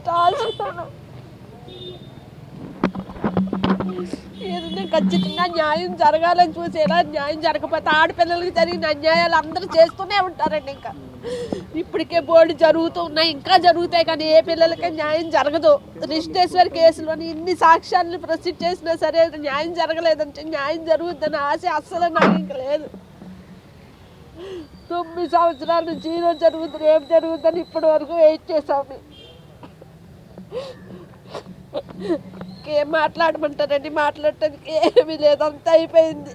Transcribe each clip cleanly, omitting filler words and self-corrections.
లేకపోతే ఆశిస్తాను. ఏదైనా ఖచ్చితంగా న్యాయం జరగాలని చూసేలా, న్యాయం జరగకపోతే ఆడపిల్లలకి జరిగిన అన్యాయాలు అందరూ చేస్తూనే ఉంటారండి. ఇంకా ఇప్పటికే బోర్డు జరుగుతూ ఉన్నాయి, ఇంకా జరుగుతాయి, కానీ ఏ పిల్లలకే న్యాయం జరగదు. రిజిస్ట్రేశ్వర్ కేసులోని ఇన్ని సాక్ష్యాలను ప్రొసీడ్ చేసినా సరే న్యాయం జరగలేదంటే న్యాయం జరుగుతుందని ఆశ అస్సలు నాకు ఇంకా లేదు. 9 సంవత్సరాల నుంచి ఈరోజు జరుగుతుంది, ఏం జరుగుతుందని ఇప్పటి వరకు వెయిట్ చేసాము. ఏం మాట్లాడమంటారండి? మాట్లాడటానికి ఏమీ లేదు, అంతా అయిపోయింది.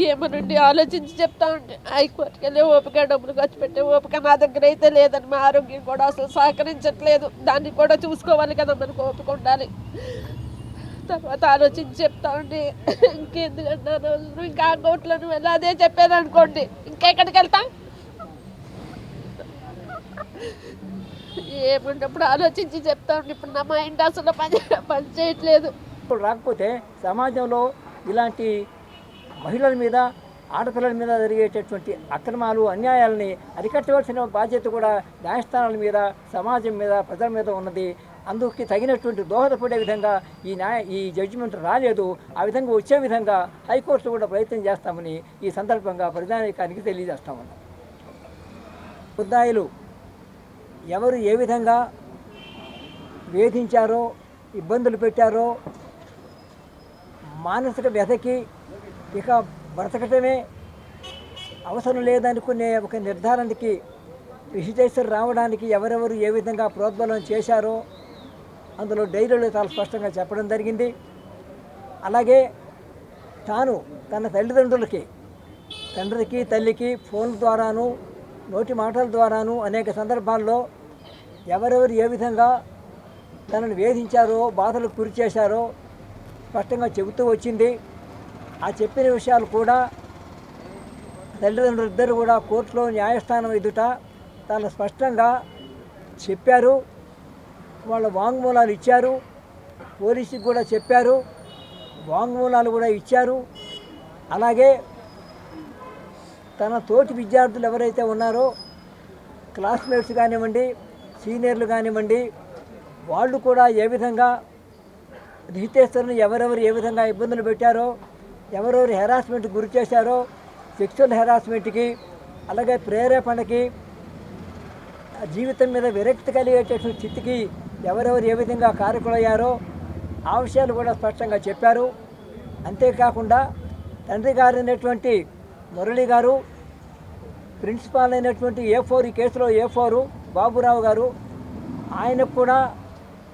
ఏమనండి ఆలోచించి చెప్తా ఉంటే హైకోర్టుకి వెళ్ళి ఓపిక డబ్బులు ఖర్చు పెట్టే ఓపిక నా దగ్గర అయితే లేదని, మా ఆరోగ్యం కూడా అసలు సహకరించట్లేదు. దాన్ని కూడా చూసుకోవాలి కదా, మనకు ఓపిక ఉండాలి. తర్వాత ఆలోచించి చెప్తా ఉండి ఇంకెందుకంటే ఇంకా ఆ కోర్టులను వెళ్ళి అదే చెప్పేది అనుకోండి, ఇంకెక్కడికి వెళ్తాం? ఏముంటప్పుడు ఆలోచించి చెప్తా ఉండి ఇప్పుడు నా మైండ్ అసలు పని చేయట్లేదు. రాకపోతే సమాజంలో ఇలాంటి మహిళల మీద, ఆడపిల్లల మీద జరిగేటటువంటి అక్రమాలు, అన్యాయాలని అరికట్టవలసిన బాధ్యత కూడా న్యాయస్థానాల మీద, సమాజం మీద, ప్రజల మీద ఉన్నది. అందుకు తగినటువంటి దోహదపడే విధంగా ఈ జడ్జిమెంట్ రాలేదు. ఆ విధంగా వచ్చే విధంగా హైకోర్టు కూడా ప్రయత్నం చేస్తామని ఈ సందర్భంగా ప్రజానీకానికి తెలియజేస్తామని. ముద్దాయిలు ఎవరు ఏ విధంగా వేధించారో, ఇబ్బందులు పెట్టారో, మానసిక వ్యధకి ఇక బ్రతకటమే అవసరం లేదనుకునే ఒక నిర్ధారణకి రిజిస్ట్రేషన్ రావడానికి ఎవరెవరు ఏ విధంగా ప్రోద్బలం చేశారో అందులో డైరీలో చాలా స్పష్టంగా చెప్పడం జరిగింది. అలాగే తాను తన తల్లిదండ్రులకి, తండ్రికి, తల్లికి ఫోన్ ద్వారాను, నోటి మాటల ద్వారాను అనేక సందర్భాల్లో ఎవరెవరు ఏ విధంగా తనను వేధించారో, బాధలకు గురి చేశారో స్పష్టంగా చెబుతూ వచ్చింది. ఆ చెప్పిన విషయాలు కూడా తల్లిదండ్రులిద్దరూ కూడా కోర్టులో న్యాయస్థానం ఎదుట చాలా స్పష్టంగా చెప్పారు. వాళ్ళ వాంగ్మూలాలు ఇచ్చారు, పోలీసుకి కూడా చెప్పారు, వాంగ్మూలాలు కూడా ఇచ్చారు. అలాగే తన తోటి విద్యార్థులు ఎవరైతే ఉన్నారో, క్లాస్మేట్స్ కానివ్వండి, సీనియర్లు కానివ్వండి, వాళ్ళు కూడా ఏ విధంగా రిజిస్ట్రేషన్ను ఎవరెవరు ఏ విధంగా ఇబ్బందులు పెట్టారో, ఎవరెవరు హెరాస్మెంట్కి గురి చేశారో, సెక్షువల్ హెరాస్మెంట్కి, అలాగే ప్రేరేపణకి, జీవితం మీద విరక్తి కలిగేటటువంటి స్థితికి ఎవరెవరు ఏ విధంగా కారకులయ్యారో ఆ విషయాలు కూడా స్పష్టంగా చెప్పారు. అంతేకాకుండా తండ్రి గారు అయినటువంటి మురళి గారు, ప్రిన్సిపాల్ అయినటువంటి A4, ఈ కేసులో A4 బాబురావు గారు, ఆయనకు కూడా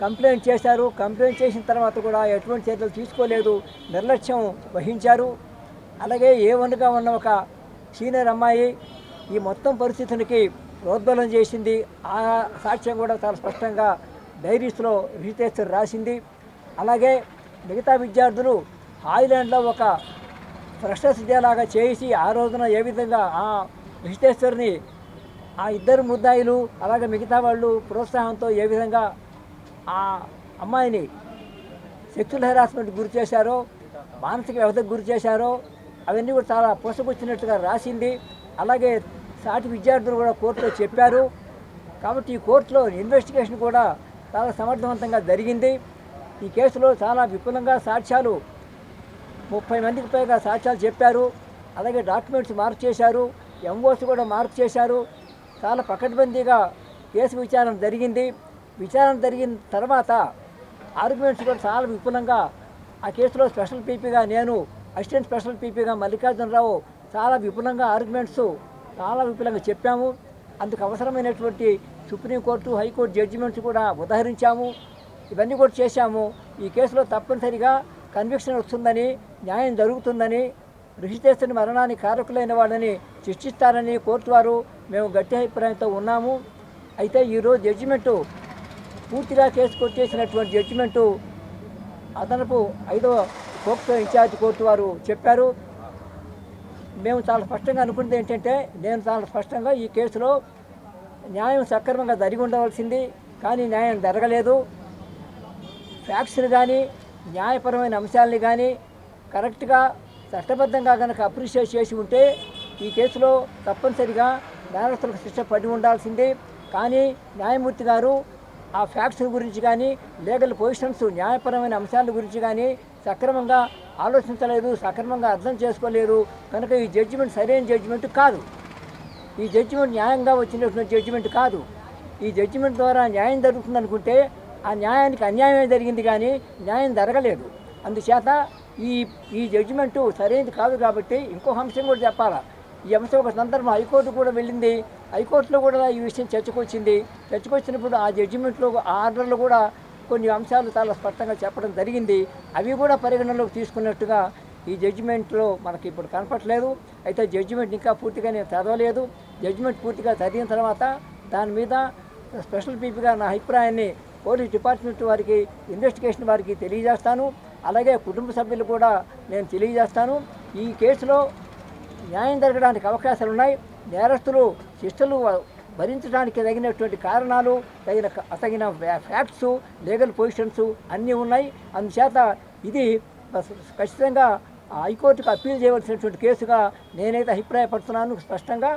కంప్లైంట్ చేశారు. కంప్లైంట్ చేసిన తర్వాత కూడా ఎటువంటి చర్యలు తీసుకోలేదు, నిర్లక్ష్యం వహించారు. అలాగే A1గా ఉన్న ఒక సీనియర్ అమ్మాయి ఈ మొత్తం పరిస్థితులకి ప్రోద్బలం చేసింది. ఆ సాక్ష్యం కూడా చాలా స్పష్టంగా డైరీస్లో రిజిస్ట్రేషన్ రాసింది. అలాగే మిగతా విద్యార్థులు హాయిలాండ్లో ఒక ఫ్రెషర్స్ డే లాగా చేసి ఆ రోజున ఏ విధంగా ఆ రిజిస్ట్రేషన్ని ఆ ఇద్దరు ముద్దాయిలు అలాగే మిగతా వాళ్ళు ప్రోత్సాహంతో ఏ విధంగా ఆ అమ్మాయిని సెక్షువల్ హెరాస్మెంట్ గురి చేశారో, మానసిక వ్యవస్థకు గురి చేశారో అవన్నీ కూడా చాలా పోసకొచ్చినట్టుగా రాసింది. అలాగే సాటి విద్యార్థులు కూడా కోర్టులో చెప్పారు. కాబట్టి ఈ కోర్టులో ఇన్వెస్టిగేషన్ కూడా చాలా సమర్థవంతంగా జరిగింది. ఈ కేసులో చాలా విపులంగా సాక్ష్యాలు 30 మందికి పైగా సాక్ష్యాలు చెప్పారు. అలాగే డాక్యుమెంట్స్ మార్క్ చేశారు, ఎంఓస్ కూడా మార్క్ చేశారు. చాలా పకడ్బందీగా కేసు విచారణ జరిగింది. విచారణ జరిగిన తర్వాత ఆర్గ్యుమెంట్స్ కూడా చాలా విపులంగా ఆ కేసులో స్పెషల్ పీపీగా నేను, అసిస్టెంట్ స్పెషల్ పీపీగా మల్లికార్జునరావు చాలా విపులంగా ఆర్గ్యుమెంట్స్ చాలా విపులంగా చెప్పాము. అందుకు అవసరమైనటువంటి సుప్రీంకోర్టు, హైకోర్టు జడ్జిమెంట్స్ కూడా ఉదహరించాము. ఇవన్నీ కూడా చేశాము. ఈ కేసులో తప్పనిసరిగా కన్విక్షన్ వస్తుందని, న్యాయం జరుగుతుందని, రిజిస్ట్రేషన్ మరణానికి కారకులైన వాళ్ళని శిక్షిస్తారని కోర్టు వారు మేము గట్టి అభిప్రాయంతో ఉన్నాము. అయితే ఈరోజు జడ్జిమెంటు పూర్తిగా కేసు కొట్టేసినటువంటి జడ్జిమెంటు అదనపు 5వ పోక్సో ఇన్ఛార్జ్ కోర్టు వారు చెప్పారు. మేము చాలా స్పష్టంగా అనుకున్నది ఏంటంటే, నేను చాలా స్పష్టంగా ఈ కేసులో న్యాయం సక్రమంగా జరిగి ఉండవలసింది, కానీ న్యాయం జరగలేదు. ఫ్యాక్ట్స్ని కానీ న్యాయపరమైన అంశాలని కానీ కరెక్ట్గా చట్టబద్ధంగా కనుక అప్రిషియేట్ చేసి ఉంటే ఈ కేసులో తప్పనిసరిగా నేరస్తులకు శిక్ష పడి ఉండాల్సిందే. కానీ న్యాయమూర్తి గారు ఆ ఫ్యాక్ట్స్ గురించి కానీ లీగల్ పొజిషన్స్ న్యాయపరమైన అంశాల గురించి కానీ సక్రమంగా ఆలోచించలేదు, సక్రమంగా అర్థం చేసుకోలేరు. కనుక ఈ జడ్జిమెంట్ సరైన జడ్జిమెంట్ కాదు. ఈ జడ్జిమెంట్ న్యాయంగా వచ్చినటువంటి జడ్జిమెంట్ కాదు. ఈ జడ్జిమెంట్ ద్వారా న్యాయం జరుగుతుంది అనుకుంటే ఆ న్యాయానికి అన్యాయమే జరిగింది కానీ న్యాయం జరగలేదు. అందుచేత ఈ జడ్జిమెంటు సరైనది కాదు. కాబట్టి ఇంకొక అంశం కూడా చెప్పాలా. ఈ అంశం ఒక సందర్భం హైకోర్టు కూడా వెళ్ళింది. హైకోర్టులో కూడా ఈ విషయం చర్చకొచ్చినప్పుడు ఆ జడ్జిమెంట్లో ఆ ఆర్డర్లో కూడా కొన్ని అంశాలు చాలా స్పష్టంగా చెప్పడం జరిగింది. అవి కూడా పరిగణనలోకి తీసుకున్నట్టుగా ఈ జడ్జిమెంట్లో మనకి ఇప్పుడు కనపట్లేదు. అయితే జడ్జిమెంట్ ఇంకా పూర్తిగా నేను చదవలేదు. జడ్జిమెంట్ పూర్తిగా చదివిన తర్వాత దాని మీద స్పెషల్ పీపీగా నా అభిప్రాయాన్ని పోలీస్ డిపార్ట్మెంట్ వారికి, ఇన్వెస్టిగేషన్ వారికి తెలియజేస్తాను. అలాగే కుటుంబ సభ్యులు కూడా నేను తెలియజేస్తాను. ఈ కేసులో న్యాయం జరగడానికి అవకాశాలు ఉన్నాయి. నేరస్తులు శిక్షలు భరించడానికి తగినటువంటి కారణాలు, తగిన ఫ్యాక్ట్స్, లీగల్ పొజిషన్స్ అన్నీ ఉన్నాయి. అందుచేత ఇది ఖచ్చితంగా హైకోర్టుకు అప్పీల్ చేయవలసినటువంటి కేసుగా నేనైతే అభిప్రాయపడుతున్నాను. స్పష్టంగా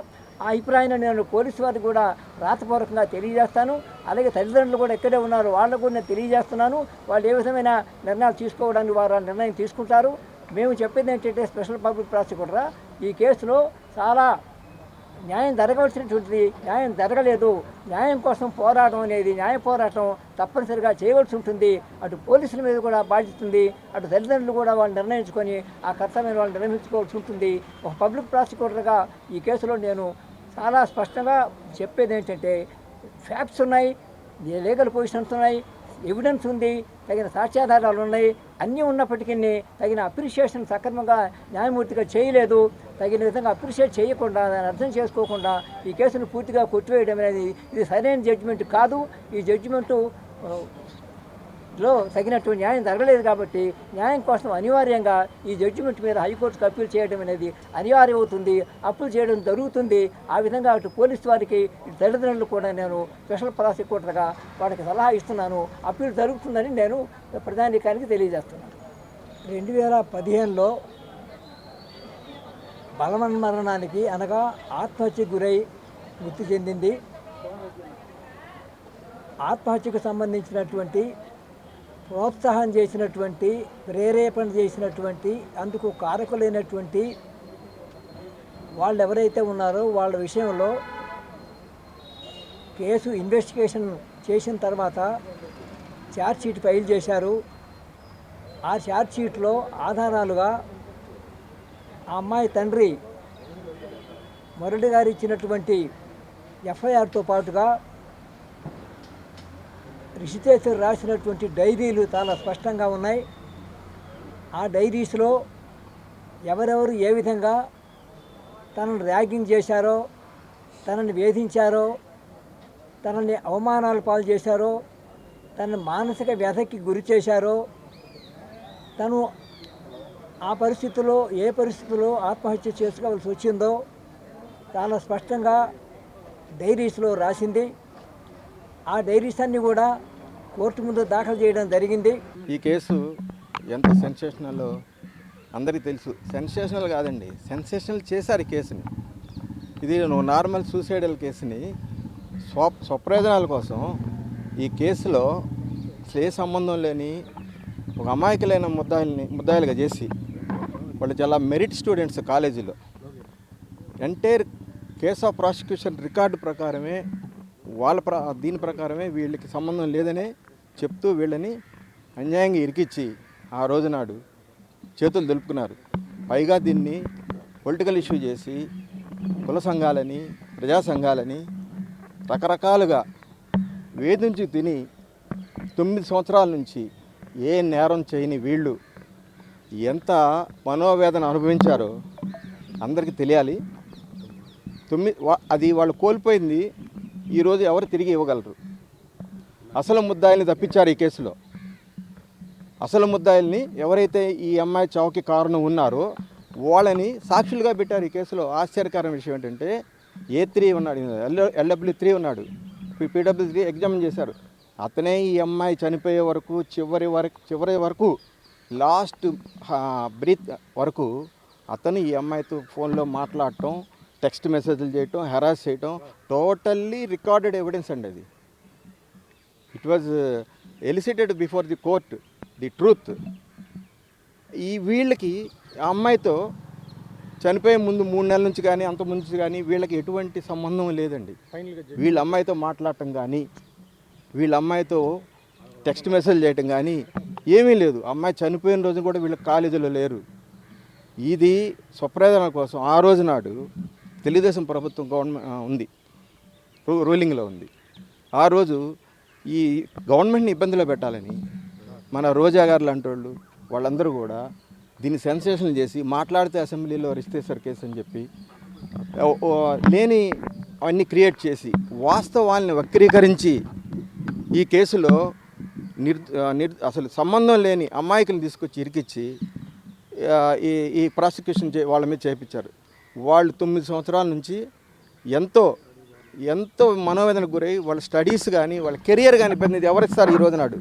ఆ అభిప్రాయాన్ని నేను పోలీసు వారికి కూడా రాతపూర్వకంగా తెలియజేస్తాను. అలాగే తల్లిదండ్రులు కూడా ఎక్కడే ఉన్నారో వాళ్ళకు కూడా నేను తెలియజేస్తున్నాను. వాళ్ళు ఏ విధమైన నిర్ణయాలు తీసుకోవడానికి వారు నిర్ణయం తీసుకుంటారు. మేము చెప్పేది ఏంటంటే స్పెషల్ పబ్లిక్ ప్రాసిక్యూటర్ ఈ కేసులో చాలా న్యాయం జరగవలసినటువంటిది న్యాయం జరగలేదు. న్యాయం కోసం పోరాటం అనేది, న్యాయ పోరాటం తప్పనిసరిగా చేయవలసి ఉంటుంది. అటు పోలీసుల మీద కూడా బాధ్యత ఉంది, అటు తల్లిదండ్రులు కూడా వాళ్ళు నిర్ణయించుకొని ఆ కర్తవ్యం వాళ్ళు నిర్వహించుకోవాల్సి ఉంటుంది. ఒక పబ్లిక్ ప్రాసిక్యూటర్గా ఈ కేసులో నేను చాలా స్పష్టంగా చెప్పేది ఏంటంటే ఫ్యాక్ట్స్ ఉన్నాయి, లీగల్ పొజిషన్స్ ఉన్నాయి, ఎవిడెన్స్ ఉంది, తగిన సాక్ష్యాధారాలు ఉన్నాయి. అన్నీ ఉన్నప్పటికీ తగిన అప్రిషియేషన్ సక్రమంగా న్యాయమూర్తిగా చేయలేదు. తగిన విధంగా అప్రిషియేట్ చేయకుండా, దాన్ని అర్థం చేసుకోకుండా ఈ కేసును పూర్తిగా కొట్టివేయడం అనేది ఇది సరైన జడ్జిమెంట్ కాదు. ఈ జడ్జిమెంటులో తగినటువంటి న్యాయం జరగలేదు. కాబట్టి న్యాయం కోసం అనివార్యంగా ఈ జడ్జిమెంట్ మీద హైకోర్టుకు అప్పీల్ చేయడం అనేది అనివార్యం అవుతుంది. అప్పీల్ చేయడం జరుగుతుంది. ఆ విధంగా అటు పోలీసు వారికి, ఇటు తల్లిదండ్రులు కూడా నేను స్పెషల్ ప్రాసిక్యూటర్గా వాళ్ళకి సలహా ఇస్తున్నాను. అప్పీల్ జరుగుతుందని నేను ప్రధానికానికి తెలియజేస్తున్నాను. 2015లో బలవన్మరణానికి అనగా ఆత్మహత్యకు గురై మృతి చెందింది. ఆత్మహత్యకు సంబంధించినటువంటి ప్రోత్సాహం చేసినటువంటి, ప్రేరేపణ చేసినటువంటి, అందుకు కారకులైనటువంటి వాళ్ళు ఎవరైతే ఉన్నారో వాళ్ళ విషయంలో కేసు ఇన్వెస్టిగేషన్ చేసిన తర్వాత ఛార్జ్షీట్ ఫైల్ చేశారు. ఆ ఛార్జ్షీట్లో ఆధారాలుగా ఆ అమ్మాయి తండ్రి మురళి గారు ఇచ్చినటువంటి ఎఫ్ఐఆర్తో పాటుగా రిషితేశ్వర్ రాసినటువంటి డైరీలు చాలా స్పష్టంగా ఉన్నాయి. ఆ డైరీస్లో ఎవరెవరు ఏ విధంగా తనను ర్యాగింగ్ చేశారో, తనని వేధించారో, తనని అవమానాలు పాలు చేశారో, తనని మానసిక వ్యధకి గురి చేశారో, తను ఆ పరిస్థితుల్లో ఏ పరిస్థితుల్లో ఆత్మహత్య చేసుకోవాల్సి వచ్చిందో చాలా స్పష్టంగా డైరీస్లో రాసింది. ఆ డైరీస్ అన్నీ కూడా కోర్టు ముందు దాఖలు చేయడం జరిగింది. ఈ కేసు ఎంత సెన్సేషనల్ అందరికీ తెలుసు. సెన్సేషనల్ కాదండి, సెన్సేషనల్ చేశారు ఈ కేసుని. ఇది నార్మల్ సూసైడల్ కేసుని స్వప్రయోజనాల కోసం ఈ కేసులో అసలు ఏ సంబంధం లేని ఒక అమాయకులైన ముద్దాయిలుగా చేసి, వాళ్ళు చాలా మెరిట్ స్టూడెంట్స్ కాలేజీలో, entire case of prosecution record ప్రకారమే దీని ప్రకారమే వీళ్ళకి సంబంధం లేదనే చెప్తూ వీళ్ళని అన్యాయంగా ఇరికిచ్చి ఆ రోజునాడు చేతులు దులుపుకున్నారు. పైగా దీన్ని పొలిటికల్ ఇష్యూ చేసి కుల సంఘాలని, ప్రజా సంఘాలని రకరకాలుగా వేధించి తిని 9 సంవత్సరాల నుంచి ఏ నేరం చేయని వీళ్ళు ఎంత మనోవేదన అనుభవించారో అందరికీ తెలియాలి. అది వాళ్ళు కోల్పోయింది ఈరోజు ఎవరు తిరిగి ఇవ్వగలరు? అసలు ముద్దాయిల్ని తప్పించారు ఈ కేసులో. అసలు ముద్దాయిల్ని ఎవరైతే ఈ అమ్మాయి చావుకి కారణం ఉన్నారో వాళ్ళని సాక్షులుగా పెట్టారు ఈ కేసులో. ఆశ్చర్యకరమైన విషయం ఏంటంటే A3 ఉన్నాడు, LW3 ఉన్నాడు, PW3 ఎగ్జామిన్ చేశారు. అతనే ఈ అమ్మాయి చనిపోయే వరకు చివరి వరకు లాస్ట్ బ్రీత్ వరకు అతను ఈ అమ్మాయితో ఫోన్లో మాట్లాడటం, టెక్స్ట్ మెసేజ్లు చేయటం, హెరాస్ చేయటం టోటల్లీ రికార్డెడ్ ఎవిడెన్స్ అండి అది. It was elicited before the court the truth. ఈ వీళ్ళకి ఆ అమ్మాయితో చనిపోయే ముందు 3 నెలల నుంచి కానీ అంత ముందు నుంచి కానీ వీళ్ళకి ఎటువంటి సంబంధం లేదండి. వీళ్ళ అమ్మాయితో మాట్లాడటం కానీ వీళ్ళ అమ్మాయితో టెక్స్ట్ మెసేజ్ చేయటం కానీ ఏమీ లేదు. అమ్మాయి చనిపోయిన రోజు కూడా వీళ్ళకి కాలేజీలో లేరు. ఇది స్వప్రయోజనాల కోసం ఆ రోజు నాడు తెలుగుదేశం ప్రభుత్వం గవర్నమెంట్ ఉంది, రూలింగ్లో ఉంది. ఆ రోజు ఈ గవర్నమెంట్ని ఇబ్బందిలో పెట్టాలని మన రోజా గారు లాంటి వాళ్ళందరూ కూడా దీన్ని సెన్సేషన్ చేసి మాట్లాడితే అసెంబ్లీలో రిజిస్ట్రేషన్ కేసు అని చెప్పి లేని అవన్నీ క్రియేట్ చేసి వాస్తవాల్ని వక్రీకరించి ఈ కేసులో అసలు సంబంధం లేని అమాయకులను తీసుకొచ్చి ఇరికిచ్చి ఈ ప్రాసిక్యూషన్ వాళ్ళ మీద చేయించారు. వాళ్ళు 9 సంవత్సరాల నుంచి ఎంతో మనోవేదనకు గురై వాళ్ళ స్టడీస్ కానీ వాళ్ళ కెరియర్ కానీ ఇబ్బంది ఎవరు ఇస్తారు ఈ రోజు నాడు?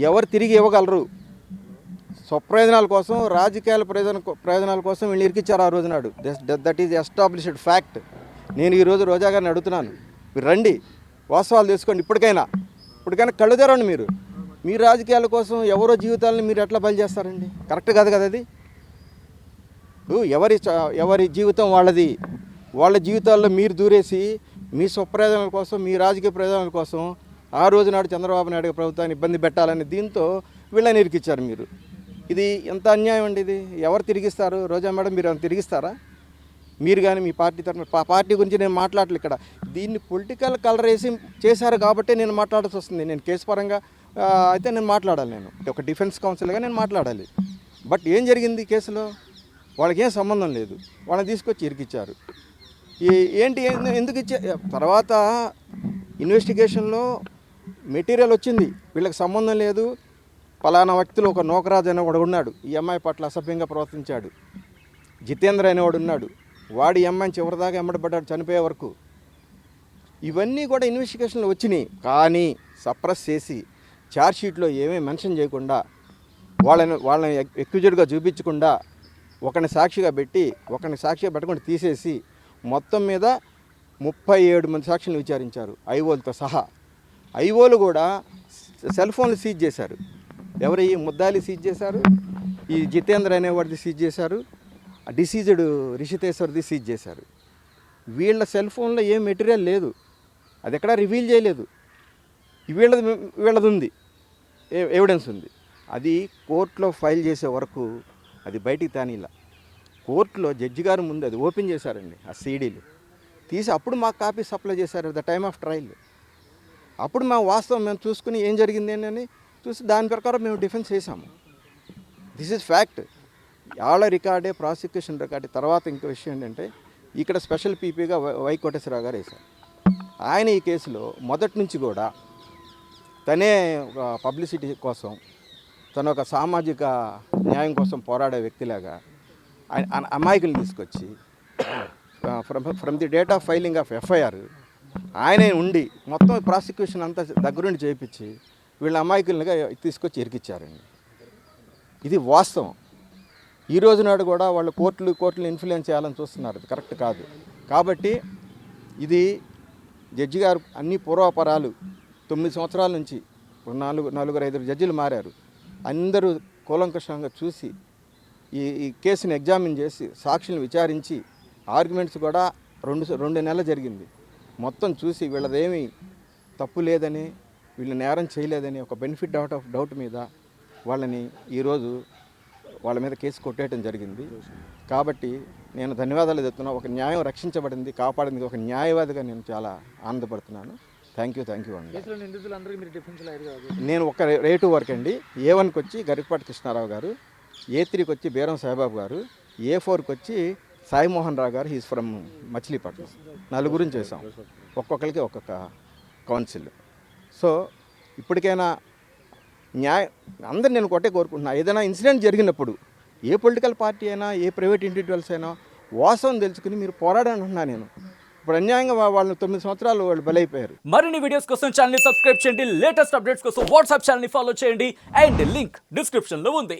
ఎవరు తిరిగి ఇవ్వగలరు? స్వప్రయోజనాల కోసం, రాజకీయాల ప్రయోజనాల కోసం వీళ్ళు ఇరికిచ్చారు ఆ రోజు నాడు. That is established fact. నేను ఈరోజు రోజా గారిని అడుగుతున్నాను, మీరు రండి, వాస్తవాలు తెలుసుకోండి. ఇప్పటికైనా కళ్ళు తెరండి. మీ రాజకీయాల కోసం ఎవరో జీవితాలను మీరు ఎట్లా బలి చేస్తారండి? కరెక్ట్ కాదు కదా అది. ఎవరి జీవితం వాళ్ళది. వాళ్ళ జీవితాల్లో మీరు దూరేసి మీ స్వప్రయోజనాల కోసం, మీ రాజకీయ ప్రయోజనాల కోసం ఆ రోజు నాడు చంద్రబాబు నాయుడు ప్రభుత్వాన్ని ఇబ్బంది పెట్టాలని దీంతో వీళ్ళని ఇరికిచ్చారు మీరు. ఇది ఎంత అన్యాయం అండి ఇది. ఎవరు తిరిగిస్తారు? రోజా మేడం మీరు తిరిగిస్తారా? మీరు కానీ మీ పార్టీ తరఫున, పార్టీ గురించి నేను మాట్లాడలేదు ఇక్కడ. దీన్ని పొలిటికల్ కలర్ వేసి చేశారు కాబట్టి నేను మాట్లాడాల్సి వస్తుంది. నేను కేసు పరంగా అయితే నేను మాట్లాడాలి, నేను ఒక డిఫెన్స్ కౌన్సిల్గా నేను మాట్లాడాలి. బట్ ఏం జరిగింది కేసులో? వాళ్ళకి ఏం సంబంధం లేదు, వాళ్ళని తీసుకొచ్చి ఇరికిచ్చారు. ఎందుకు ఇచ్చే తర్వాత ఇన్వెస్టిగేషన్లో మెటీరియల్ వచ్చింది, వీళ్ళకి సంబంధం లేదు, పలానా వ్యక్తులు ఒక నోకరాజు అనేవాడు ఉన్నాడు, ఈ అమ్మాయి పట్ల అసభ్యంగా ప్రవర్తించాడు, జితేంద్ర అనేవాడు ఉన్నాడు, వాడు ఈ అమ్మాయిని చివరిదాకా ఎమ్మడబడ్డాడు చనిపోయే వరకు. ఇవన్నీ కూడా ఇన్వెస్టిగేషన్లో వచ్చినాయి. కానీ సప్రెస్ చేసి ఛార్జ్షీట్లో ఏమీ మెన్షన్ చేయకుండా, వాళ్ళని ఎక్యూజ్డ్గా చూపించకుండా, ఒకరిని సాక్షిగా పెట్టకుండా తీసేసి మొత్తం మీద 37 మంది సాక్షులను విచారించారు, ఐఓలతో సహా. ఐఓలు కూడా సెల్ ఫోన్లు సీజ్ చేశారు. ఎవరు? ఈ ముద్దాలి సీజ్ చేశారు, ఈ జితేంద్ర అనేవాడిది సీజ్ చేశారు, డిసీజ్డ్ రిషితేశ్వర్ది సీజ్ చేశారు. వీళ్ళ సెల్ ఫోన్లో ఏం మెటీరియల్ లేదు, అది ఎక్కడా రివీల్ చేయలేదు. వీళ్ళది ఉంది, ఎవిడెన్స్ ఉంది. అది కోర్టులో ఫైల్ చేసే వరకు అది బయటికి తానిలా. కోర్టులో జడ్జి గారు ముందు అది ఓపెన్ చేశారండి, ఆ సీడీలు తీసి అప్పుడు మాకు కాపీ సప్లై చేశారు ద టైమ్ ఆఫ్ ట్రయల్. అప్పుడు మేము చూసుకుని ఏం జరిగింది అని చూసి దాని ప్రకారం మేము డిఫెన్స్ చేసాము. This is fact. వాళ్ళ రికార్డే, ప్రాసిక్యూషన్ రికార్డే. తర్వాత ఇంకో విషయం ఏంటంటే, ఇక్కడ స్పెషల్ పీపీగా వై కోటేశ్వరరావు గారు వేశారు. ఆయన ఈ కేసులో మొదటి నుంచి కూడా తనే ఒక పబ్లిసిటీ కోసం, తను ఒక సామాజిక న్యాయం కోసం పోరాడే వ్యక్తిలాగా ఆయన అమాయకుల్ని తీసుకొచ్చి from the date of filing of FIR ఆయనే ఉండి మొత్తం ప్రాసిక్యూషన్ అంతా దగ్గరుండి చేయించి వీళ్ళ అమాయకులుగా తీసుకొచ్చి ఇరికిచ్చారండి. ఇది వాస్తవం. ఈ రోజు నాడు కూడా వాళ్ళు కోర్టులు ఇన్ఫ్లుయెన్స్ చేయాలని చూస్తున్నారు, అది కరెక్ట్ కాదు. కాబట్టి ఇది జడ్జి గారు అన్ని పూర్వాపరాలు 9 సంవత్సరాల నుంచి 4-5 జడ్జిలు మారారు. అందరూ కూలంకషంగా చూసి ఈ కేసుని ఎగ్జామిన్ చేసి సాక్షులను విచారించి ఆర్గ్యుమెంట్స్ కూడా 2 నెలలు జరిగింది. మొత్తం చూసి వీళ్ళదేమీ తప్పు లేదని, వీళ్ళు నేరం చేయలేదని ఒక బెనిఫిట్ అవుట్ ఆఫ్ డౌట్ మీద వాళ్ళని ఈరోజు వాళ్ళ మీద కేసు కొట్టేయడం జరిగింది. కాబట్టి నేను ధన్యవాదాలు చెప్తున్నా. ఒక న్యాయం రక్షించబడింది, కాపాడింది ఒక న్యాయవాదిగా నేను చాలా ఆనందపడుతున్నాను. థ్యాంక్ యూ అండి. నేను ఒక రేటు వరకు అండి. A1కి వచ్చి గరికపాటి కృష్ణారావు గారు, A3కి వచ్చి బీరం సాయిబాబు గారు, A4కి వచ్చి సాయి మోహన్ రావు గారు, హీస్ ఫ్రమ్ మచిలీపట్నం. 4 చేసాం, ఒక్కొక్కరికి ఒక్కొక్క కౌన్సిల్. సో ఇప్పటికైనా అందరు నేను కొట్టే కోరుకుంటున్నా, ఏదైనా ఇన్సిడెంట్ జరిగినప్పుడు ఏ పొలిటికల్ పార్టీ అయినా, ఏ ప్రైవేట్ ఇండివిజువల్స్ అయినా వాస్తవం తెలుసుకుని మీరు పోరాడని అంటున్నా నేను. ఇప్పుడు అన్యాయంగా వాళ్ళు 9 సంవత్సరాలు వాళ్ళు బలైపోయారు. మరిన్ని వీడియోస్ కోసం ఛానల్ ని సబ్స్క్రైబ్ చేయండి, లేటెస్ట్ అప్డేట్స్ కోసం వాట్సాప్ ఛానల్ ని ఫాలో చేయండి, అండ్ లింక్ డిస్క్రిప్షన్ లో ఉంది.